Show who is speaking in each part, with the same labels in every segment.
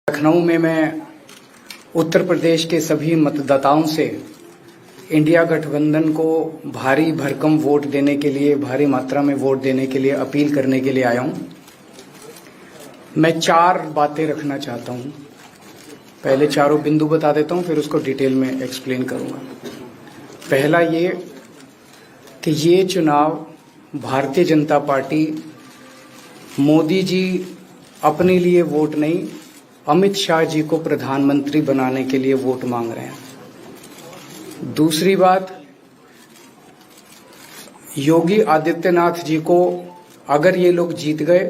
Speaker 1: लखनऊ में मैं उत्तर प्रदेश के सभी मतदाताओं से इंडिया गठबंधन को भारी भरकम वोट देने के लिए, भारी मात्रा में वोट देने के लिए अपील करने के लिए आया हूं। मैं 4 बातें रखना चाहता हूं। पहले चारों बिंदु बता देता हूं, फिर उसको डिटेल में एक्सप्लेन करूंगा। पहला ये कि ये चुनाव भारतीय जनता पार्टी मोदी जी अपने लिए वोट नहीं, अमित शाह जी को प्रधानमंत्री बनाने के लिए वोट मांग रहे हैं। दूसरी बात, योगी आदित्यनाथ जी को अगर ये लोग जीत गए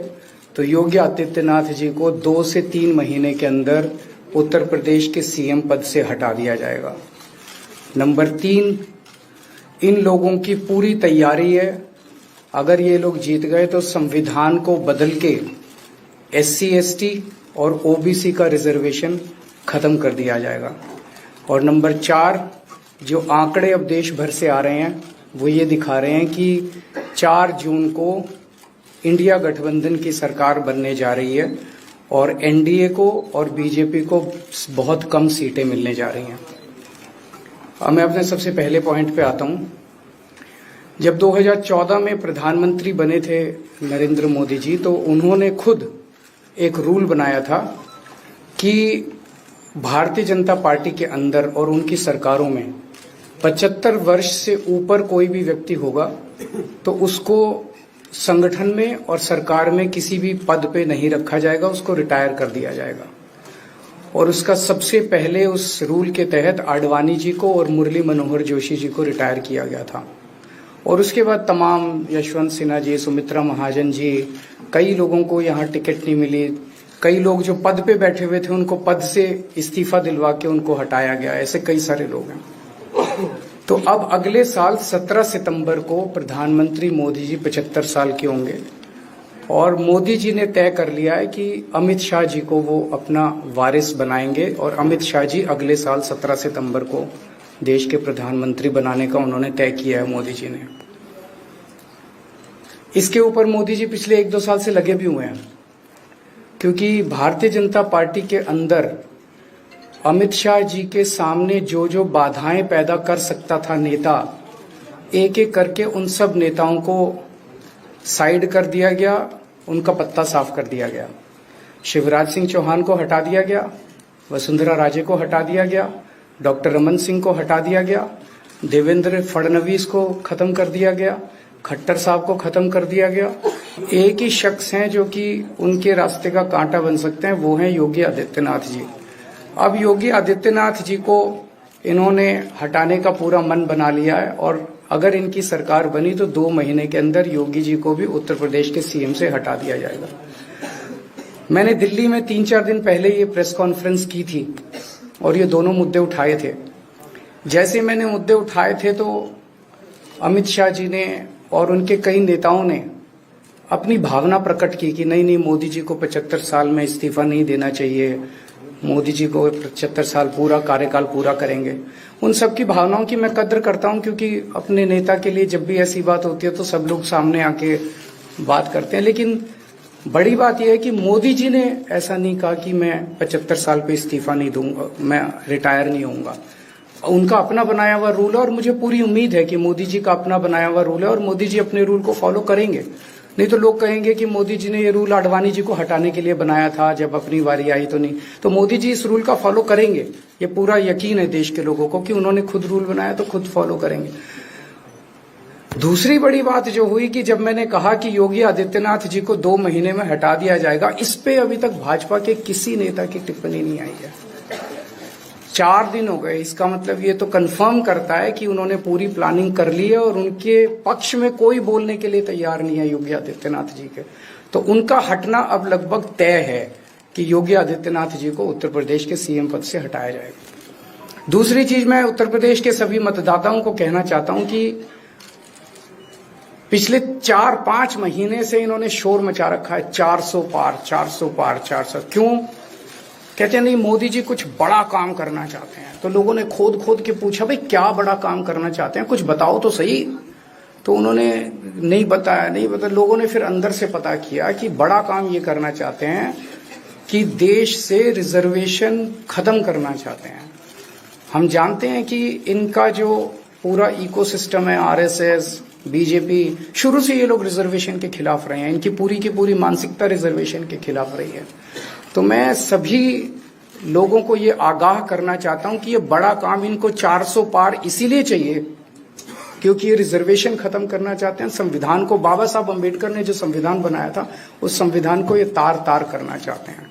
Speaker 1: तो योगी आदित्यनाथ जी को 2 से 3 महीने के अंदर उत्तर प्रदेश के सीएम पद से हटा दिया जाएगा। नंबर 3, इन लोगों की पूरी तैयारी है, अगर ये लोग जीत गए तो संविधान को बदल के SC ST और OBC का रिजर्वेशन खत्म कर दिया जाएगा। और नंबर 4, जो आंकड़े अब देश भर से आ रहे हैं वो ये दिखा रहे हैं कि 4 जून को इंडिया गठबंधन की सरकार बनने जा रही है और NDA को और BJP को बहुत कम सीटें मिलने जा रही हैं। अब मैं अपने सबसे पहले पॉइंट पे आता हूं। जब 2014 में प्रधानमंत्री बने थे नरेंद्र मोदी जी, तो उन्होंने खुद एक रूल बनाया था कि भारतीय जनता पार्टी के अंदर और उनकी सरकारों में 75 वर्ष से ऊपर कोई भी व्यक्ति होगा तो उसको संगठन में और सरकार में किसी भी पद पे नहीं रखा जाएगा, उसको रिटायर कर दिया जाएगा। और उसका सबसे पहले उस रूल के तहत आडवाणी जी को और मुरली मनोहर जोशी जी को रिटायर किया गया था। और उसके बाद तमाम यशवंत सिन्हा जी, सुमित्रा महाजन जी, कई लोगों को यहाँ टिकट नहीं मिली। कई लोग जो पद पे बैठे हुए थे उनको पद से इस्तीफा दिलवा के उनको हटाया गया। ऐसे कई सारे लोग हैं। तो अब अगले साल 17 सितंबर को प्रधानमंत्री मोदी जी 75 साल के होंगे और मोदी जी ने तय कर लिया है कि अमित शाह जी को वो अपना वारिस बनाएंगे और अमित शाह जी अगले साल 17 सितंबर को देश के प्रधानमंत्री बनाने का उन्होंने तय किया है मोदी जी ने। इसके ऊपर मोदी जी पिछले 1-2 साल से लगे भी हुए हैं, क्योंकि भारतीय जनता पार्टी के अंदर अमित शाह जी के सामने जो जो बाधाएं पैदा कर सकता था नेता, एक एक करके उन सब नेताओं को साइड कर दिया गया, उनका पत्ता साफ कर दिया गया। शिवराज सिंह चौहान को हटा दिया गया, वसुंधरा राजे को हटा दिया गया, डॉक्टर रमन सिंह को हटा दिया गया, देवेंद्र फडणवीस को खत्म कर दिया गया, खट्टर साहब को खत्म कर दिया गया। एक ही शख्स हैं जो कि उनके रास्ते का कांटा बन सकते हैं, वो हैं योगी आदित्यनाथ जी। अब योगी आदित्यनाथ जी को इन्होंने हटाने का पूरा मन बना लिया है और अगर इनकी सरकार बनी तो 2 महीने के अंदर योगी जी को भी उत्तर प्रदेश के सीएम से हटा दिया जाएगा। मैंने दिल्ली में 3-4 दिन पहले ये प्रेस कॉन्फ्रेंस की थी और ये दोनों मुद्दे उठाए थे। जैसे मैंने मुद्दे उठाए थे तो अमित शाह जी ने और उनके कई नेताओं ने अपनी भावना प्रकट की कि नहीं, मोदी जी को 75 साल में इस्तीफा नहीं देना चाहिए, मोदी जी को 75 साल पूरा कार्यकाल पूरा करेंगे। उन सब की भावनाओं की मैं कद्र करता हूं, क्योंकि अपने नेता के लिए जब भी ऐसी बात होती है तो सब लोग सामने आके बात करते हैं। लेकिन बड़ी बात यह है कि मोदी जी ने ऐसा नहीं कहा कि मैं 75 साल पे इस्तीफा नहीं दूंगा, मैं रिटायर नहीं होऊंगा। उनका अपना बनाया हुआ रूल है और मुझे पूरी उम्मीद है कि मोदी जी का अपना बनाया हुआ रूल है और मोदी जी अपने रूल को फॉलो करेंगे। नहीं तो लोग कहेंगे कि मोदी जी ने ये रूल आडवाणी जी को हटाने के लिए बनाया था, जब अपनी बारी आई तो नहीं। तो मोदी जी इस रूल का फॉलो करेंगे, ये पूरा यकीन है देश के लोगों को कि उन्होंने खुद रूल बनाया तो खुद फॉलो करेंगे। दूसरी बड़ी बात जो हुई कि जब मैंने कहा कि योगी आदित्यनाथ जी को 2 महीने में हटा दिया जाएगा, इस पे अभी तक भाजपा के किसी नेता की टिप्पणी नहीं आई है। 4 दिन हो गए। इसका मतलब ये तो कंफर्म करता है कि उन्होंने पूरी प्लानिंग कर ली है और उनके पक्ष में कोई बोलने के लिए तैयार नहीं है योगी आदित्यनाथ जी के। तो उनका हटना अब लगभग तय है कि योगी आदित्यनाथ जी को उत्तर प्रदेश के सीएम पद से हटाया जाएगा। दूसरी चीज, मैं उत्तर प्रदेश के सभी मतदाताओं को कहना चाहता हूं कि पिछले 4-5 महीने से इन्होंने शोर मचा रखा है, 400 पार 400 पार 400। क्यों? कहते हैं नहीं, मोदी जी कुछ बड़ा काम करना चाहते हैं। तो लोगों ने खोद खोद के पूछा, भाई क्या बड़ा काम करना चाहते हैं, कुछ बताओ तो सही। तो उन्होंने नहीं बताया। लोगों ने फिर अंदर से पता किया कि बड़ा काम ये करना चाहते हैं कि देश से रिजर्वेशन खत्म करना चाहते हैं। हम जानते हैं कि इनका जो पूरा इकोसिस्टम है, आरएसएस, बीजेपी, शुरू से ये लोग रिजर्वेशन के खिलाफ रहे हैं। इनकी पूरी की पूरी मानसिकता रिजर्वेशन के खिलाफ रही है। तो मैं सभी लोगों को ये आगाह करना चाहता हूं कि ये बड़ा काम इनको 400 पार इसीलिए चाहिए क्योंकि ये रिजर्वेशन खत्म करना चाहते हैं। संविधान को, बाबा साहब अम्बेडकर ने जो संविधान बनाया था, उस संविधान को ये तार तार करना चाहते हैं।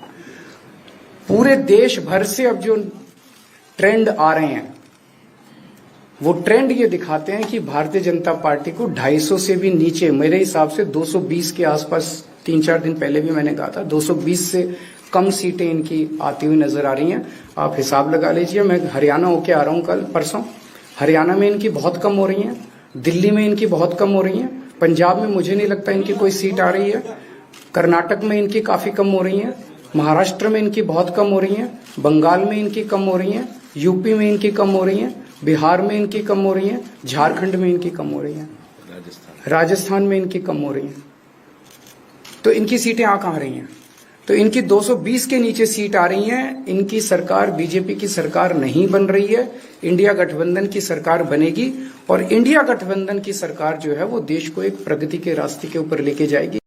Speaker 1: पूरे देश भर से अब जो ट्रेंड आ रहे हैं, वो ट्रेंड ये दिखाते हैं कि भारतीय जनता पार्टी को 250 से भी नीचे, मेरे हिसाब से 220 के आसपास, 3-4 दिन पहले भी मैंने कहा था, 220 से कम सीटें इनकी आती हुई नजर आ रही हैं। आप हिसाब लगा लीजिए। मैं हरियाणा होके आ रहा हूं कल परसों। हरियाणा में इनकी बहुत कम हो रही हैं, दिल्ली में इनकी बहुत कम हो रही हैं, पंजाब में मुझे नहीं लगता इनकी कोई सीट आ रही है, कर्नाटक में इनकी काफी कम हो रही है, महाराष्ट्र में इनकी बहुत कम हो रही है, बंगाल में इनकी कम हो रही है, यूपी में इनकी कम हो रही है, बिहार में इनकी कम हो रही है, झारखंड में इनकी कम हो रही है, राजस्थान में इनकी कम हो रही है। तो इनकी सीटें आ कहां रही हैं? तो इनकी 220 के नीचे सीट आ रही हैं। इनकी सरकार बीजेपी की सरकार नहीं बन रही है, इंडिया गठबंधन की सरकार बनेगी और इंडिया गठबंधन की सरकार जो है वो देश को एक प्रगति के रास्ते के ऊपर लेके जाएगी।